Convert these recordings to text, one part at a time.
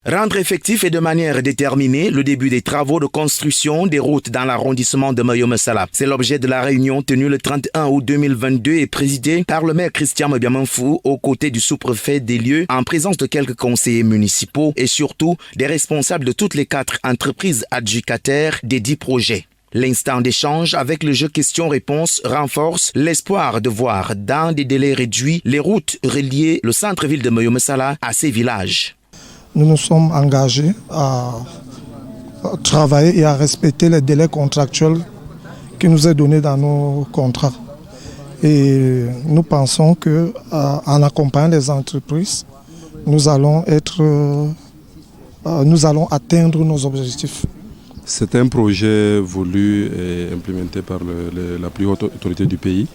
Rendre effectif et de manière déterminée le début des travaux de construction des routes dans l'arrondissement de Mayom Sala. C'est l'objet de la réunion tenue le 31 août 2022 et présidée par le maire Christian Mobiamanfou aux côtés du sous-préfet des lieux en présence de quelques conseillers municipaux et surtout des responsables de toutes les 4 entreprises adjudicataires des 10 projets. L'instant d'échange avec le jeu questions-réponses renforce l'espoir de voir dans des délais réduits les routes reliées le centre-ville de Mayom Sala à ces villages. Nous nous sommes engagés à travailler et à respecter les délais contractuels qui nous est donné dans nos contrats. Et nous pensons qu'en accompagnant les entreprises, nous allons atteindre nos objectifs. C'est un projet voulu et implémenté par la plus haute autorité du pays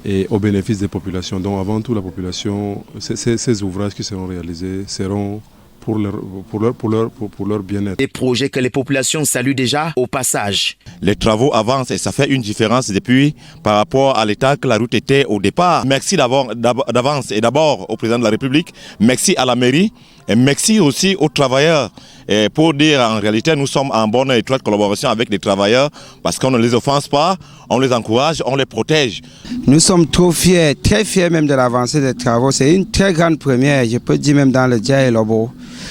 et au bénéfice des populations. Donc avant tout, la population, ces ouvrages qui seront réalisés seront pour leur bien-être. Des projets que les populations saluent déjà au passage. Les travaux avancent et ça fait une différence depuis par rapport à l'état que la route était au départ. Merci d'avance et d'abord au président de la République, merci à la mairie et merci aussi aux travailleurs. Et pour dire en réalité, nous sommes en bonne et étroite collaboration avec les travailleurs parce qu'on ne les offense pas, on les encourage, on les protège. Nous sommes trop fiers, très fiers même de l'avancée des travaux. C'est une très grande première, je peux dire même dans le Dia et Lobo,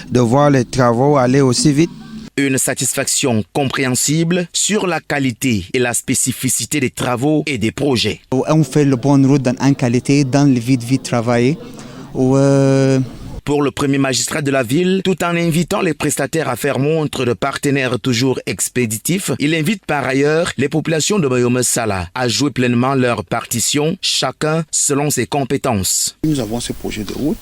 de voir les travaux aller aussi vite. Une satisfaction compréhensible sur la qualité et la spécificité des travaux et des projets. On fait le bonne route en qualité, dans le vite travaillé. Pour le premier magistrat de la ville, tout en invitant les prestataires à faire montre de partenaires toujours expéditifs, il invite par ailleurs les populations de Mayom Sala à jouer pleinement leur partition, chacun selon ses compétences. Nous avons ce projet de route,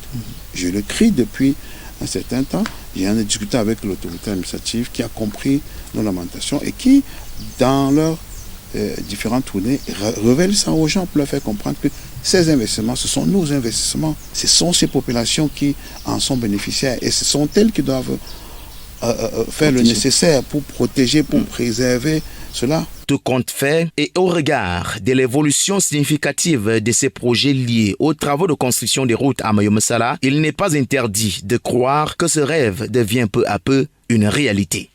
je le crie depuis un certain temps, j'en ai discuté avec l'autorité administrative qui a compris nos lamentations et qui, dans leurs différentes tournées, révèle ça aux gens pour leur faire comprendre que ces investissements, ce sont nos investissements. Ce sont ces populations qui en sont bénéficiaires et ce sont elles qui doivent faire le nécessaire pour protéger, pour préserver cela. Tout compte fait et au regard de l'évolution significative de ces projets liés aux travaux de construction des routes à Mayom Sala, il n'est pas interdit de croire que ce rêve devient peu à peu une réalité.